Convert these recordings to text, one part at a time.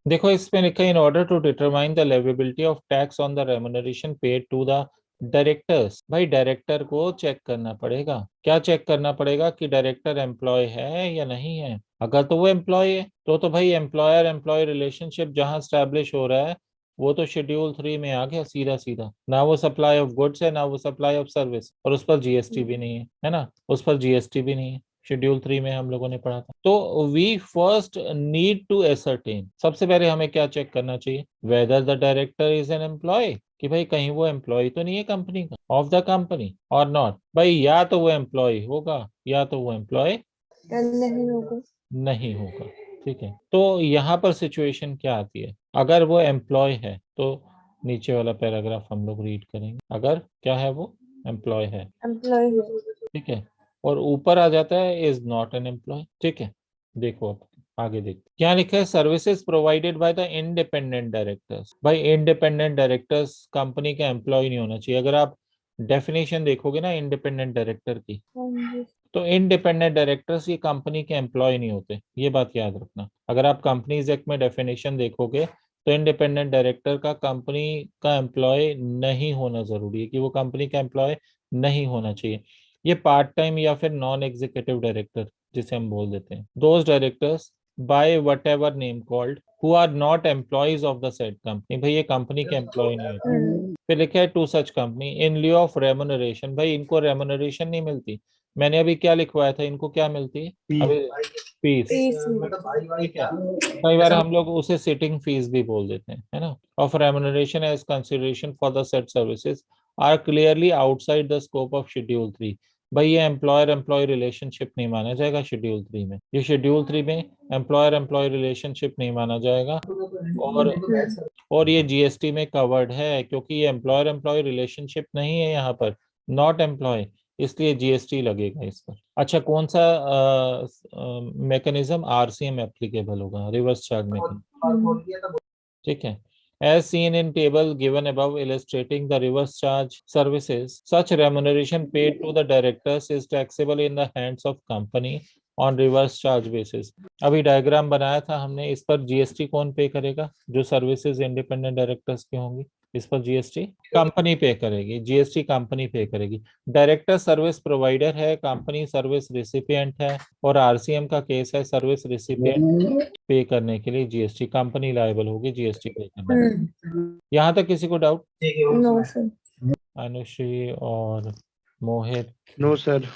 देखो इसमें लिखा है in order to determine the leviability of tax on the remuneration paid to the directors. भाई डायरेक्टर को चेक करना पड़ेगा। क्या चेक करना पड़ेगा कि डायरेक्टर एम्प्लॉय है या नहीं है। अगर तो वो एम्प्लॉय है तो भाई एम्प्लॉयर एम्प्लॉय रिलेशनशिप जहां स्टैब्लिश हो रहा है वो तो शेड्यूल 3 में आ गया सीधा सीधा। ना वो सप्लाई ऑफ गुड्स है ना वो सप्लाई ऑफ सर्विस, और उस पर जीएसटी भी नहीं है ना, उस पर जीएसटी भी नहीं है। शेड्यूल 3 में हम लोगों ने पढ़ा था। तो we first need to ascertain, सबसे पहले हमें क्या चेक करना चाहिए, whether the director is an employ, कि भाई कहीं वो एम्प्लॉय तो नहीं है कंपनी का, ऑफ द कंपनी और नॉट। भाई या तो वो एम्प्लॉय होगा या तो वो एम्प्लॉय नहीं होगा। नहीं होगा। ठीक है, तो यहाँ पर सिचुएशन क्या आती है, अगर वो एम्प्लॉय है तो नीचे वाला पैराग्राफ हम लोग रीड करेंगे। अगर क्या है, वो एम्प्लॉय है, एम्प्लॉय है। ठीक है, और ऊपर आ जाता है इज नॉट एन एम्प्लॉय। ठीक है, देखो अब आगे देखते क्या लिखा है, services provided by the independent directors. भाई इंडिपेंडेंट डायरेक्टर्स कंपनी का एम्प्लॉय नहीं होना चाहिए। अगर आप डेफिनेशन देखोगे ना इंडिपेंडेंट डायरेक्टर की, हाँ जी। तो इंडिपेंडेंट डायरेक्टर्स ये कंपनी के एम्प्लॉय नहीं होते, ये बात याद रखना। अगर आप कंपनीज एक्ट में डेफिनेशन देखोगे तो इंडिपेंडेंट डायरेक्टर का कंपनी का एम्प्लॉय नहीं होना जरूरी है, कि वो कंपनी का एम्प्लॉय नहीं होना चाहिए। ये पार्ट टाइम या फिर नॉन एग्जीक्यूटिव डायरेक्टर जिसे हम बोल देते हैं, those directors by whatever name called who are not employees of the said company. भाई ये कंपनी के एम्प्लॉय नहीं होते। फिर लिखा है to such company in lieu of remuneration. भाई इनको रेमुनरेशन नहीं मिलती। मैंने अभी क्या लिखवाया था, इनको क्या मिलती है अभी, फीस। फीस। ठीक है, कई बार हम लोग उसे सिटिंग फीस भी बोल देते हैं, है ना। Of remuneration as consideration for the said services are clearly outside the scope of schedule 3। भाई ये एम्प्लॉयर एम्प्लॉय रिलेशनशिप नहीं माना जाएगा शेड्यूल 3 में, ये शेड्यूल 3 में एम्प्लॉयर एम्प्लॉय रिलेशनशिप नहीं माना जाएगा। और ये जीएसटी में कवर्ड है क्योंकि ये एम्प्लॉयर एम्प्लॉय रिलेशनशिप नहीं है यहाँ पर, नॉट एम्प्लॉय, इसलिए जीएसटी लगेगा इस पर। अच्छा कौन सा मैकेनिज्म, आरसीएम एप्लीकेबल होगा, रिवर्स चार्ज मैकेनिज्म। ठीक है, as seen in table given above illustrating the reverse charge services, such remuneration paid to the directors is taxable in the hands of company on reverse charge basis। अभी diagram बनाया था हमने, इस पर GST कौन पे करेगा, जो सर्विसेज इंडिपेंडेंट डायरेक्टर्स की होंगी इस पर जीएसटी कंपनी पे करेगी, जीएसटी कंपनी पे करेगी। डायरेक्टर सर्विस प्रोवाइडर है, कंपनी सर्विस रिसिपिएंट है, और आरसीएम का केस है सर्विस रिसिपिएंट पे करने के लिए जीएसटी कंपनी लायबल होगी जीएसटी पे करने में। यहाँ तक किसी को डाउट? No sir. अनुश्री और मोहित? No sir.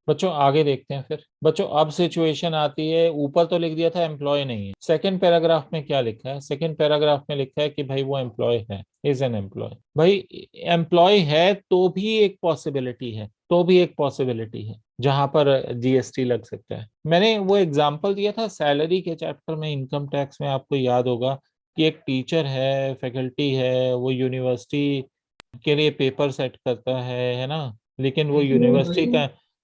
बच्चों आगे देखते हैं फिर। बच्चों अब सिचुएशन आती है, ऊपर तो लिख दिया था एम्प्लॉय नहीं है, सेकंड पैराग्राफ में क्या लिखा है, सेकंड पैराग्राफ में लिखा है कि भाई वो एम्प्लॉय है, इज एन एम्प्लॉय। भाई एम्प्लॉय है तो भी एक पॉसिबिलिटी है, तो भी एक पॉसिबिलिटी है जहां पर जीएसटी लग सकता है। मैंने वो एग्जांपल दिया था सैलरी के चैप्टर में, इनकम टैक्स में, आपको याद होगा कि एक टीचर है, फैकल्टी है, वो यूनिवर्सिटी के लिए पेपर सेट करता है ना, लेकिन वो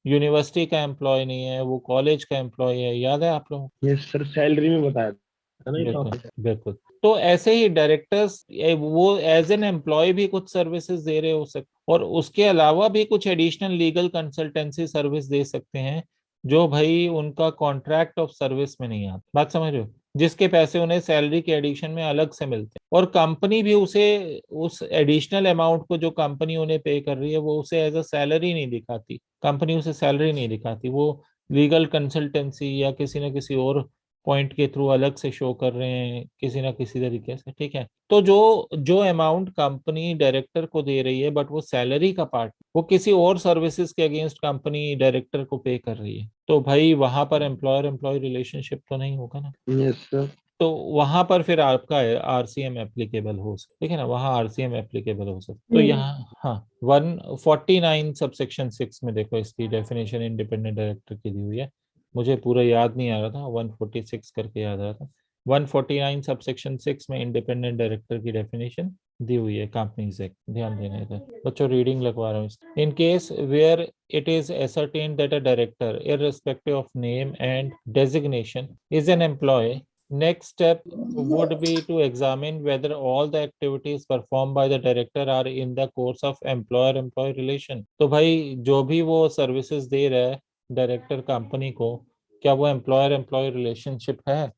यूनिवर्सिटी का एम्प्लॉय नहीं है, वो कॉलेज का एम्प्लॉय है। याद है आप लोगों? ये सर सैलरी में बताया था ना ये बिल्कुल टॉपिक। बिल्कुल। तो ऐसे ही डायरेक्टर्स वो एज एन एम्प्लॉय भी कुछ सर्विसेज दे रहे हो सकते, और उसके अलावा भी कुछ एडिशनल लीगल कंसल्टेंसी सर्विस दे सकते हैं जो भाई उनका कॉन्ट्रैक्ट ऑफ सर्विस में नहीं आता। बात समझ रहे हो, जिसके पैसे उन्हें सैलरी के एडिशन में अलग से मिलते हैं, और कंपनी भी उसे उस एडिशनल अमाउंट को जो कंपनी उन्हें पे कर रही है वो उसे एज अ सैलरी नहीं दिखाती, कंपनी उसे सैलरी नहीं दिखाती, वो लीगल कंसल्टेंसी या किसी न किसी और पॉइंट के थ्रू अलग से शो कर रहे हैं किसी ना किसी तरीके से। ठीक है, तो जो जो अमाउंट कंपनी डायरेक्टर को दे रही है बट वो सैलरी का पार्ट, वो किसी और सर्विसेज के अगेंस्ट कंपनी डायरेक्टर को पे कर रही है, तो भाई वहां पर एम्प्लॉयर एम्प्लॉय रिलेशनशिप तो नहीं होगा ना। Yes sir. तो वहां पर फिर आपका आरसीएम एप्लीकेबल हो सकता, ठीक है ना, वहां आरसीएम एप्लीकेबल हो सकता। तो यहाँ हाँ 149 सबसेक्शन 6 में देखो इसकी डेफिनेशन इंडिपेंडेंट डायरेक्टर की दी हुई है। मुझे पूरा याद नहीं आ रहा था, 146 करके याद आ रहा था। 149 सबसेक्शन 6 में इंडिपेंडेंट डायरेक्टर की डेफिनेशन दी हुई है कंपनीज एक्ट, ध्यान देना इधर बच्चों, रीडिंग लगवा रहा हूँ। In case where it is ascertained that a director, irrespective of name and designation, is an employee, next step would be to examine whether all the activities performed by the director are in the course of employer-employee relation। तो भाई जो भी वो services दे रहा है director company को, क्या वो एम्प्लॉयर एम्प्लॉय रिलेशनशिप है?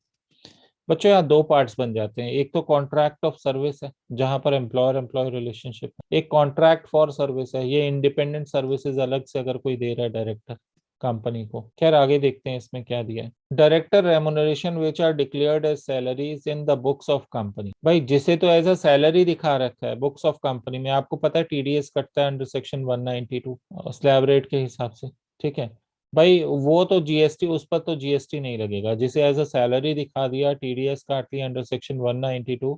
बच्चों यहाँ दो पार्ट्स बन जाते हैं, एक तो कॉन्ट्रैक्ट ऑफ सर्विस है जहां पर एम्प्लॉयर एम्प्लॉय रिलेशनशिप है, एक कॉन्ट्रैक्ट फॉर सर्विस है, ये इंडिपेंडेंट सर्विसेज अलग से अगर कोई दे रहा है डायरेक्टर कंपनी को। खैर आगे देखते हैं इसमें क्या दिया है। Director remuneration which are declared as salaries in the books of company. भाई जिसे तो एज अ सैलरी दिखा रखा है बुक्स ऑफ कंपनी में, आपको पता है टीडीएस कटता है अंडर सेक्शन 192 स्लैब रेट के हिसाब से, ठीक है भाई, वो तो जीएसटी, उस पर तो जीएसटी नहीं लगेगा। जिसे एज अ सैलरी दिखा दिया, टीडीएस काट दिया अंडर सेक्शन 192,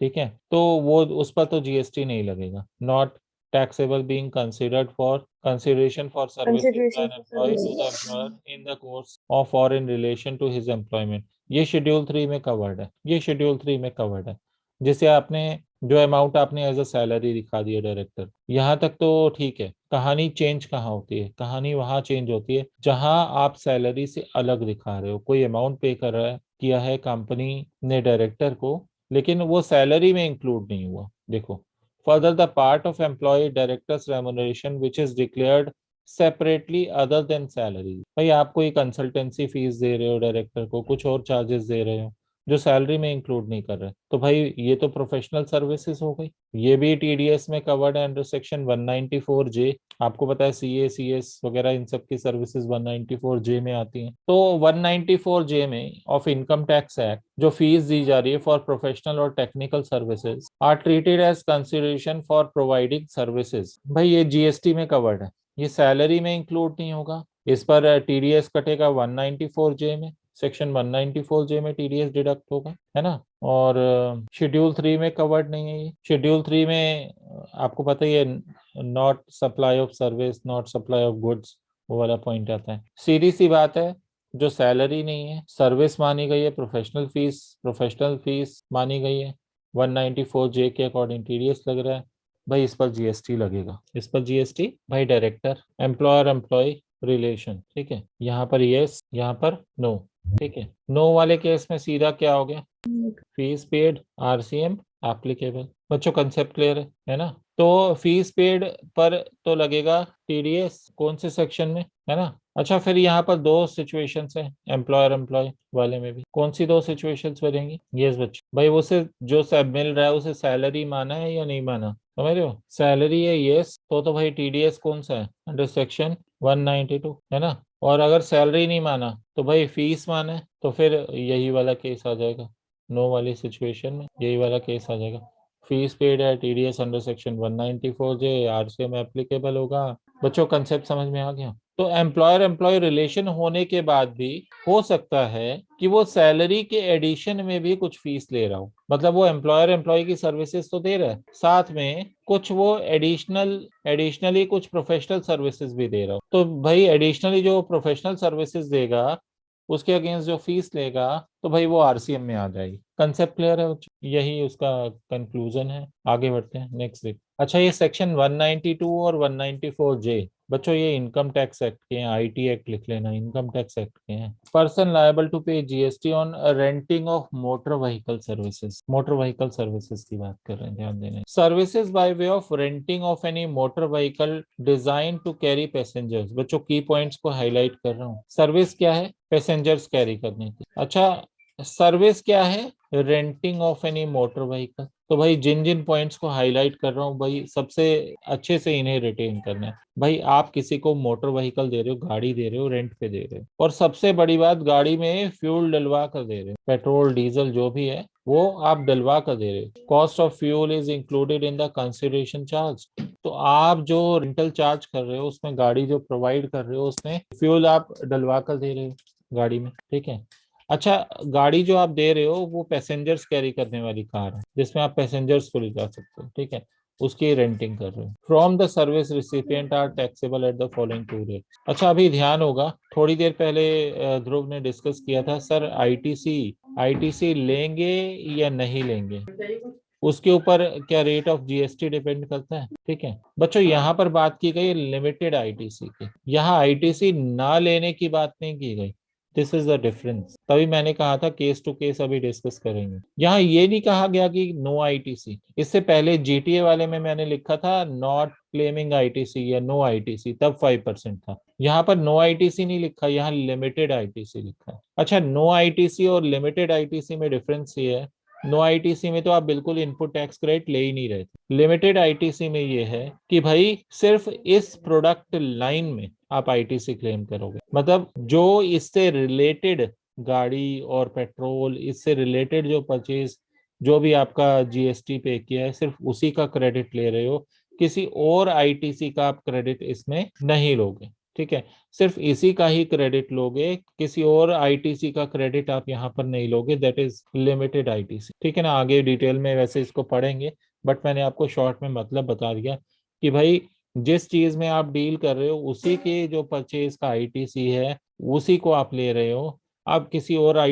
ठीक है, तो वो उस पर तो जीएसटी नहीं लगेगा। Not taxable being considered for consideration for services by Consideration an for employee to the service. employer in the course of or in relation to his employment। ये शेड्यूल 3 में कवर्ड है, ये शेड्यूल 3 में covered है। जिसे आपने जो amount आपने एज अ सैलरी दिखा दी है डायरेक्टर, यहाँ तक तो ठीक है। कहानी चेंज कहाँ होती है? कहानी वहां चेंज होती है जहां आप सैलरी से अलग दिखा रहे हो। कोई अमाउंट पे कर रहा है, किया है कंपनी ने डायरेक्टर को, लेकिन वो सैलरी में इंक्लूड नहीं हुआ। देखो, further the part of employee director's remuneration which is declared separately other than salary। भाई आप कोई कंसल्टेंसी फीस दे रहे हो डायरेक्टर को, कुछ और चार्जेस दे रहे हो जो सैलरी में इंक्लूड नहीं कर रहे, तो भाई ये तो प्रोफेशनल सर्विसेज हो गई। ये भी टीडीएस में कवर्ड है अंडर सेक्शन 194 जे। आपको पता है सीए सीएस वगैरह इन सब की सर्विसेज 194 जे में आती हैं। तो 194 जे में ऑफ इनकम टैक्स एक्ट जो फीस दी जा रही है फॉर प्रोफेशनल और technical services are treated as consideration for providing services. भाई ये जीएसटी में कवर्ड है, ये सैलरी में इंक्लूड नहीं होगा। इस पर टीडीएस कटेगा 194 जे में, सेक्शन 194 जे में टीडीएस डिडक्ट होगा, है ना। और शेड्यूल 3 में कवर्ड नहीं है ये। शेड्यूल 3 में आपको पता ही है, not supply of service, not supply of goods, वो वाला पॉइंट आता है। सीधी सी बात है, जो सैलरी नहीं है, सर्विस मानी गई है, प्रोफेशनल फीस मानी गई है, 194 जे के अकॉर्डिंग टीडीएस लग रहा है। भाई इस पर जीएसटी लगेगा, इस पर जीएसटी। भाई डायरेक्टर एम्प्लॉयर एम्प्लॉय रिलेशन, ठीक है, यहाँ पर यस, यहाँ पर नो, ठीक है। नो वाले केस में सीधा क्या हो गया, फीस पेड आरसीएम एप्लीकेबल। बच्चों कंसेप्ट क्लियर है ना। तो फीस पेड पर तो लगेगा टीडीएस, कौन से सेक्शन में, है ना। अच्छा फिर यहाँ पर दो सिचुएशंस है एम्प्लॉयर एम्प्लॉय वाले में भी। कौन सी दो सिचुएशंस बनेंगी? यस बच्चे, भाई उसे जो सब मिल रहा है उसे सैलरी माना है या नहीं माना, समझ रहे हो? सैलरी है यस, तो भाई टीडीएस कौन सा है, अंडर सेक्शन 192, है ना। और अगर सैलरी नहीं माना तो भाई फीस माना है, तो फिर यही वाला केस आ जाएगा। नो वाली सिचुएशन में यही वाला केस आ जाएगा। फीस पेड है टीडीएस अंडर सेक्शन 194 जे, आरसीएम एप्लीकेबल होगा। बच्चों कंसेप्ट समझ में आ गया? तो एम्प्लॉयर एम्प्लॉय रिलेशन होने के बाद भी हो सकता है कि वो सैलरी के एडिशन में भी कुछ फीस ले रहा हो। मतलब वो एम्प्लॉयर एम्प्लॉय की सर्विसेज तो दे रहा है, साथ में कुछ वो एडिशनली कुछ प्रोफेशनल सर्विसेज भी दे रहा हो। तो भाई एडिशनली जो प्रोफेशनल सर्विसेज देगा उसके अगेंस्ट जो फीस लेगा, तो भाई वो आरसीएम में आ जाएगी। कंसेप्ट क्लियर है बच्चों? यही उसका कंक्लूजन है। आगे बढ़ते हैं, नेक्स्ट देख। अच्छा ये सेक्शन 192 और 194 जे, बच्चों ये इनकम टैक्स एक्ट के हैं, आईटी एक्ट लिख लेना, इनकम टैक्स एक्ट के हैं। Person liable to pay GST on renting of motor vehicle services. Motor vehicle services की बात कर रहे हैं, ध्यान देना। Services by way of renting of any motor vehicle design to carry passengers. बच्चों की पॉइंट्स को हाईलाइट कर रहा हूँ। सर्विस क्या है? पैसेंजर्स कैरी करने की। अच्छा सर्विस क्या है? Renting of any motor vehicle. तो भाई जिन जिन पॉइंट्स को हाईलाइट कर रहा हूँ भाई सबसे अच्छे से इन्हें रिटेन करना है। भाई आप किसी को मोटर व्हीकल दे रहे हो, गाड़ी दे रहे हो, रेंट पे दे रहे हो, और सबसे बड़ी बात गाड़ी में फ्यूल डलवा कर दे रहे हो, पेट्रोल डीजल जो भी है वो आप डलवा कर दे रहे हो। Cost of fuel is included in the consideration charge. तो आप जो रेंटल चार्ज कर रहे हो उसमें गाड़ी जो प्रोवाइड कर रहे हो उसमें फ्यूल आप डलवा कर दे रहे हो गाड़ी में, ठीक है। अच्छा गाड़ी जो आप दे रहे हो वो पैसेंजर्स कैरी करने वाली कार है जिसमें आप पैसेंजर्स को ले जा सकते हो, ठीक है, उसकी रेंटिंग कर रहे हो। From the service recipient are taxable at the following two rate. अच्छा अभी ध्यान होगा, थोड़ी देर पहले ध्रुव ने डिस्कस किया था सर आईटीसी लेंगे या नहीं लेंगे, उसके ऊपर क्या रेट ऑफ जीएसटी डिपेंड करता है, ठीक है। बच्चों यहाँ पर बात की गई लिमिटेड आईटीसी की, यहाँ आईटीसी ना लेने की बात नहीं की गई। This is the difference. तभी मैंने कहा था केस टू केस अभी डिस्कस करेंगे। यहाँ ये नहीं कहा गया कि नो आईटीसी। इससे पहले जीटीए वाले में मैंने लिखा था नॉट क्लेमिंग आईटीसी या नो आईटीसी, तब 5% था। यहाँ पर नो आईटीसी नहीं लिखा, यहाँ लिमिटेड आईटीसी लिखा है। अच्छा, नो आईटीसी और लिमिटेड आईटीसी में डिफरेंस ये है, नो आईटीसी में तो आप बिल्कुल इनपुट टैक्स क्रेडिट ले ही नहीं रहे थे। लिमिटेड आईटीसी में ये है कि भाई सिर्फ इस प्रोडक्ट लाइन में आप आईटीसी क्लेम करोगे, मतलब जो इससे रिलेटेड गाड़ी और पेट्रोल, इससे रिलेटेड जो परचेज, जो भी आपका जीएसटी पे किया है, सिर्फ उसी का क्रेडिट ले रहे हो, किसी और आईटीसी का आप क्रेडिट इसमें नहीं लोगे। ठीक है, सिर्फ इसी का ही क्रेडिट लोगे, किसी और आईटीसी का क्रेडिट आप यहाँ पर नहीं लोगे, दैट इज लिमिटेड आईटीसी। ठीक है ना, आगे डिटेल में वैसे इसको पढ़ेंगे, बट मैंने आपको शॉर्ट में मतलब बता दिया कि भाई जिस चीज में आप डील कर रहे हो उसी के जो परचेज का आईटीसी है उसी को आप ले रहे हो, आप किसी और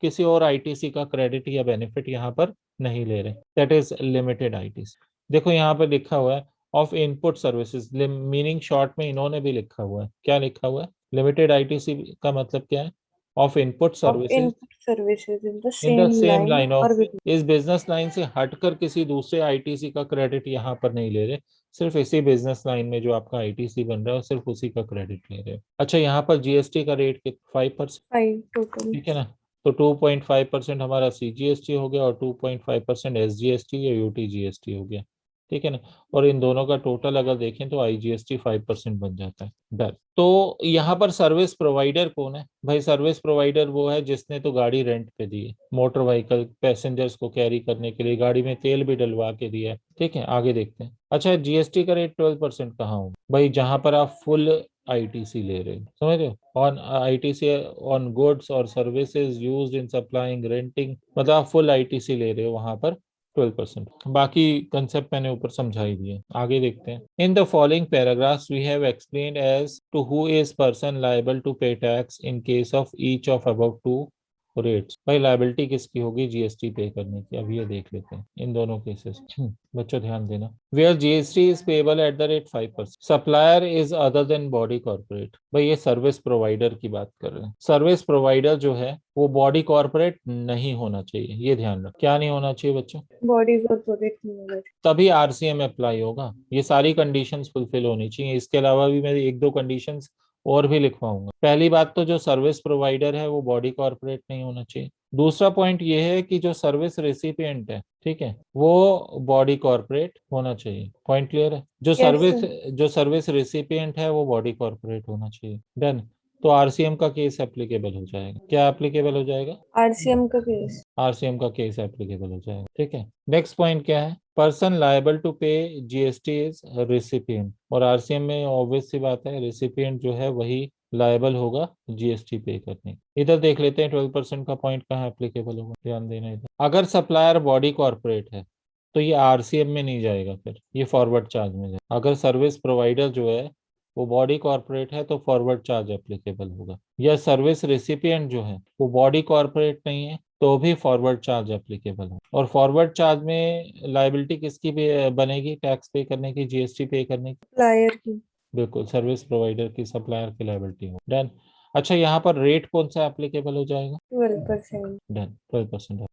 किसी और आईटीसी का क्रेडिट या बेनिफिट यहाँ पर नहीं ले रहे, दैट इज लिमिटेड आईटीसी। देखो यहाँ पर लिखा हुआ है of input services, meaning short में इन्होंने भी लिखा हुआ है, क्या लिखा हुआ है, लिमिटेड आईटीसी का मतलब क्या है, of input Of services input services in the in the same same line line or of, within. इस बिजनेस लाइन से हटकर किसी दूसरे आईटीसी का क्रेडिट यहाँ पर नहीं ले रहे, सिर्फ इसी बिजनेस लाइन में जो आपका आईटीसी बन रहा है सिर्फ उसी का क्रेडिट ले रहे हो। अच्छा, यहाँ पर जीएसटी का रेट 5%, 5 total. ठीक है ना, तो 2.5% हमारा सीजीएसटी हो गया और 2.5% एसजीएसटी या यूटीजीएसटी हो गया। ठीक है ना, और इन दोनों का टोटल अगर देखें तो आईजीएसटी 5% बन जाता है। डन। तो यहाँ पर सर्विस प्रोवाइडर कौन है भाई, सर्विस प्रोवाइडर वो है जिसने तो गाड़ी रेंट पे दी है, मोटर व्हीकल पैसेंजर्स को कैरी करने के लिए, गाड़ी में तेल भी डलवा के दिया है। ठीक है, आगे देखते हैं। अच्छा, जीएसटी का रेट 12% कहाँ हो भाई, जहां पर आप फुल आईटीसी ले रहे हो, समझ रहे हो, ऑन आईटीसी ऑन गुड्स और services used in supplying renting, मतलब आप फुल आईटीसी ले रहे हो वहां पर 12%। बाकी कंसेप्ट मैंने ऊपर समझा ही दिए, आगे देखते हैं। In the following paragraphs we have explained as to who is person liable to pay tax in case of each of above two rates. भाई लायबिलिटी किसकी होगी जीएसटी पे करने की, अब ये देख लेते हैं इन दोनों केसेस। बच्चों ध्यान देना, where GST is payable at the rate 5%, supplier is other than body corporate. भाई ये सर्विस प्रोवाइडर की बात कर रहे हैं, सर्विस प्रोवाइडर जो है वो बॉडी कॉर्पोरेट नहीं होना चाहिए, ये ध्यान रख, क्या नहीं होना चाहिए बच्चों, Body corporate नहीं होगा। तभी आरसीएम अप्लाई होगा, ये सारी कंडीशंस फुलफिल होनी चाहिए। इसके अलावा भी मैं एक दो कंडीशंस और भी लिखवाऊंगा। पहली बात तो जो सर्विस प्रोवाइडर है वो बॉडी कॉर्पोरेट नहीं होना चाहिए। दूसरा पॉइंट ये है कि जो सर्विस रेसिपिएंट है, ठीक है, वो बॉडी कॉर्पोरेट होना चाहिए। पॉइंट क्लियर है, Yes sir. जो सर्विस रेसिपिएंट है वो बॉडी कॉर्पोरेट होना चाहिए। डन। तो आरसीएम का केस एप्लीकेबल हो जाएगा, क्या एप्लीकेबल हो जाएगा, RCM का केस। आरसीएम का केस एप्लीकेबल हो जाएगा। ठीक है, नेक्स्ट पॉइंट क्या है, person liable to pay GST is recipient, और आरसीएम में ऑब्वियस सी बात है रेसिपिएंट जो है वही लायबल होगा जीएसटी पे करने। इधर देख लेते हैं 12% का पॉइंट कहाँ एप्लीकेबल होगा, ध्यान देना इधर। अगर सप्लायर बॉडी कॉर्पोरेट है तो ये आरसीएम में नहीं जाएगा, फिर ये फॉरवर्ड चार्ज में जाएगा। अगर सर्विस प्रोवाइडर जो है वो बॉडी कॉर्पोरेट है तो फॉरवर्ड चार्ज एप्लीकेबल होगा, या सर्विस रेसिपिएंट जो है वो बॉडी कॉर्पोरेट नहीं है तो भी फॉरवर्ड चार्ज एप्लीकेबल है। और फॉरवर्ड चार्ज में लायबिलिटी किसकी भी बनेगी टैक्स पे करने की, जीएसटी पे करने की, सप्लायर की। बिल्कुल सर्विस प्रोवाइडर की, सप्लायर की लायबिलिटी हो। डन। अच्छा, यहाँ पर रेट कौन सा एप्लीकेबल हो जाएगा, 12%। डन, 12%।